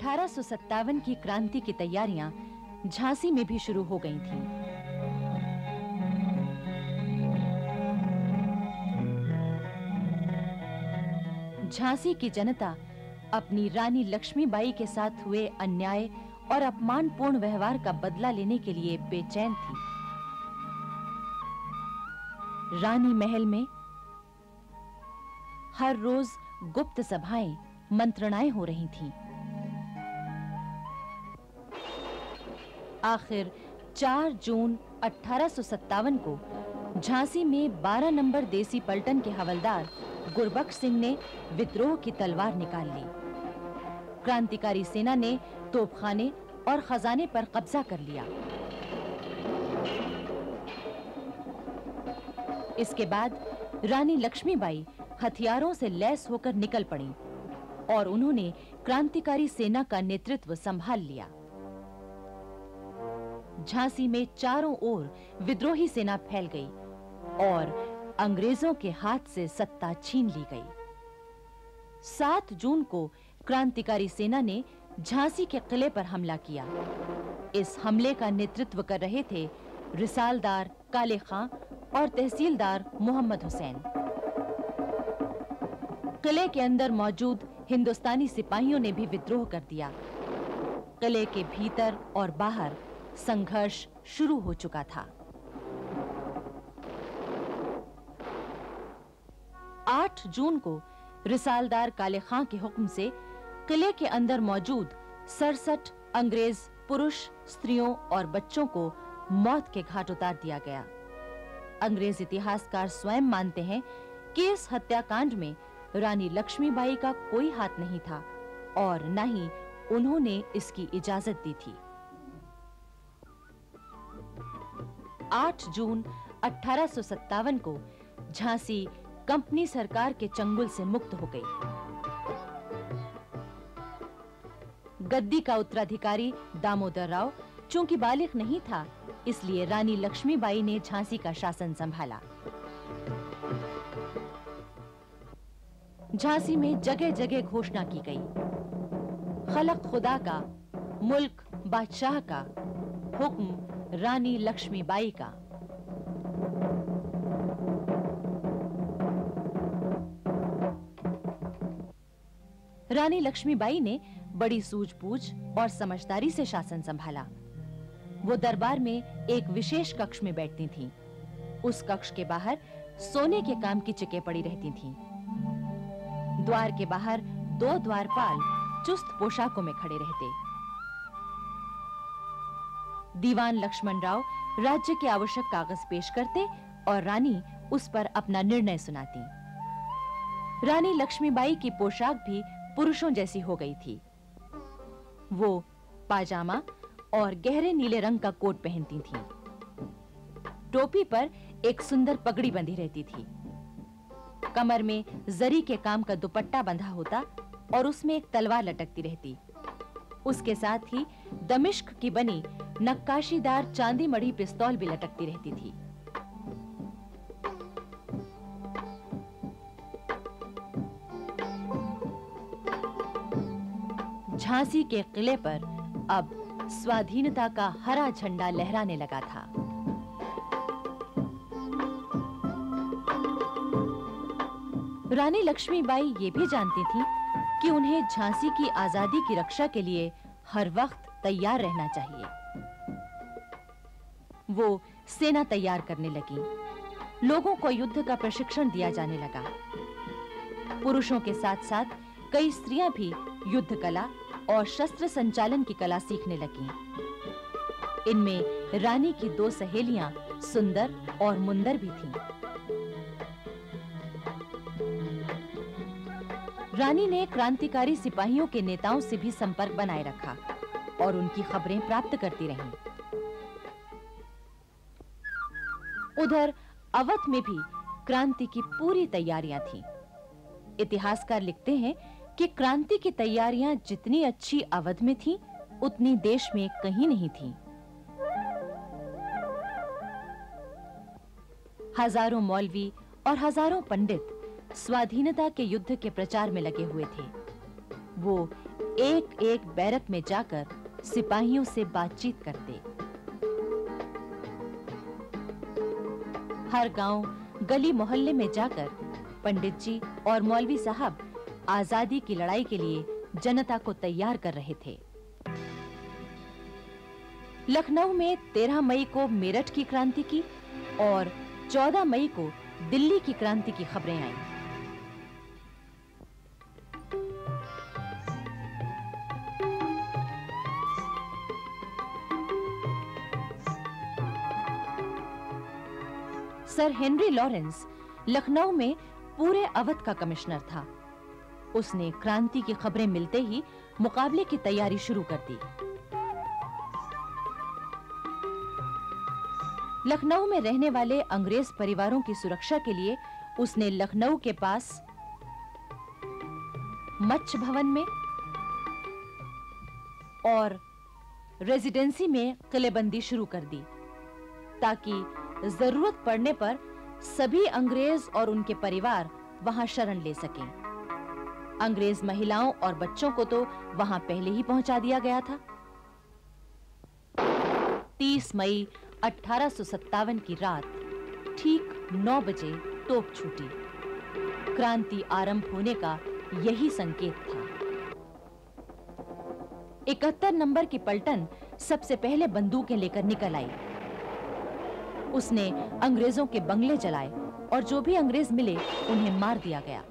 1857 की क्रांति की तैयारियां झांसी में भी शुरू हो गई थीं। झांसी की जनता अपनी रानी लक्ष्मीबाई के साथ हुए अन्याय और अपमानपूर्ण व्यवहार का बदला लेने के लिए बेचैन थी। रानी महल में हर रोज गुप्त सभाएं, मंत्रणाएं हो रही थीं। आखिर 4 जून 1857 को झांसी में 12 नंबर देसी पलटन के हवलदार गुरबख्श सिंह ने विद्रोह की तलवार निकाल ली। क्रांतिकारी सेना ने तोपखाने और खजाने पर कब्जा कर लिया। इसके बाद रानी लक्ष्मीबाई हथियारों से लैस होकर निकल पड़ी और उन्होंने क्रांतिकारी सेना का नेतृत्व संभाल लिया। झांसी में चारों ओर विद्रोही सेना फैल गई और अंग्रेजों के हाथ से सत्ता छीन ली गई। 7 जून को क्रांतिकारी सेना ने झांसी के किले पर हमला किया। इस हमले का नेतृत्व कर रहे थे रिसालदार काले खां और तहसीलदार मोहम्मद हुसैन। किले के अंदर मौजूद हिंदुस्तानी सिपाहियों ने भी विद्रोह कर दिया। किले के भीतर और बाहर संघर्ष शुरू हो चुका था। 8 जून को रिसालदार काले खां के हुक्म से किले के अंदर मौजूद 67 अंग्रेज पुरुष, स्त्रियों और बच्चों को मौत के घाट उतार दिया गया। अंग्रेज इतिहासकार स्वयं मानते हैं कि इस हत्याकांड में रानी लक्ष्मीबाई का कोई हाथ नहीं था और न ही उन्होंने इसकी इजाजत दी थी। 8 जून 1857 को झांसी कंपनी सरकार के चंगुल से मुक्त हो गई। गद्दी का उत्तराधिकारी दामोदर राव चूंकि बालिग नहीं था, इसलिए रानी लक्ष्मीबाई ने झांसी का शासन संभाला। झांसी में जगह-जगह घोषणा की गई, खलक खुदा का, मुल्क बादशाह का, हुक्म रानी लक्ष्मीबाई का। रानी लक्ष्मीबाई ने बड़ी सूझबूझ और समझदारी से शासन संभाला। वो दरबार में एक विशेष कक्ष में बैठती थीं। उस कक्ष के बाहर सोने के काम की चिकें पड़ी रहती थीं। द्वार के बाहर 2 द्वारपाल चुस्त पोशाकों में खड़े रहते। दीवान लक्ष्मण राव राज्य के आवश्यक कागज पेश करते और रानी उस पर अपना निर्णय सुनाती। रानी लक्ष्मीबाई की पोशाक भी पुरुषों जैसी हो गई थी। वो पाजामा और गहरे नीले रंग का कोट पहनती थीं। टोपी पर एक सुंदर पगड़ी बंधी रहती थी। कमर में जरी के काम का दुपट्टा बंधा होता और उसमें एक तलवार लटकती रहती। उसके साथ ही दमिश्क की बनी नक्काशीदार चांदी मढ़ी पिस्तौल भी लटकती रहती थी। झांसी के किले पर अब स्वाधीनता का हरा झंडा लहराने लगा था। रानी लक्ष्मीबाई ये भी जानती थी कि उन्हें झांसी की आजादी की रक्षा के लिए हर वक्त तैयार रहना चाहिए। वो सेना तैयार करने लगी। लोगों को युद्ध का प्रशिक्षण दिया जाने लगा। पुरुषों के साथ-साथ कई स्त्रियां भी युद्ध कला और शस्त्र संचालन की कला सीखने लगीं। इनमें रानी की 2 सहेलियां सुंदर और मुंदर भी थीं। रानी ने क्रांतिकारी सिपाहियों के नेताओं से भी संपर्क बनाए रखा और उनकी खबरें प्राप्त करती रहीं। उधर अवध में भी क्रांति की पूरी तैयारियां थीं। इतिहासकार लिखते हैं कि क्रांति की तैयारियां जितनी अच्छी अवध में थीं, उतनी देश में कहीं नहीं थीं। हजारों मौलवी और हजारों पंडित स्वाधीनता के युद्ध के प्रचार में लगे हुए थे। वो एक-एक बैरक में जाकर सिपाहियों से बातचीत करते। हर गांव, गली मोहल्ले में जाकर पंडित जी और मौलवी साहब आजादी की लड़ाई के लिए जनता को तैयार कर रहे थे। लखनऊ में 13 मई को मेरठ की क्रांति की और 14 मई को दिल्ली की क्रांति की खबरें आईं। सर हेनरी लॉरेंस लखनऊ में पूरे अवध का कमिश्नर था। उसने क्रांति की खबरें मिलते ही मुकाबले की तैयारी शुरू कर दी। लखनऊ में रहने वाले अंग्रेज परिवारों की सुरक्षा के लिए उसने लखनऊ के पास मच्छ भवन में और रेजिडेंसी में किलेबंदी शुरू कर दी, ताकि जरूरत पड़ने पर सभी अंग्रेज और उनके परिवार वहां शरण ले सकें। अंग्रेज महिलाओं और बच्चों को तो वहां पहले ही पहुंचा दिया गया था। 30 मई 1857 की रात ठीक 9 बजे तोप छूटी। क्रांति आरंभ होने का यही संकेत था। 71 नंबर की पलटन सबसे पहले बंदूकें लेकर निकल आई। उसने अंग्रेजों के बंगले जलाए और जो भी अंग्रेज मिले उन्हें मार दिया गया।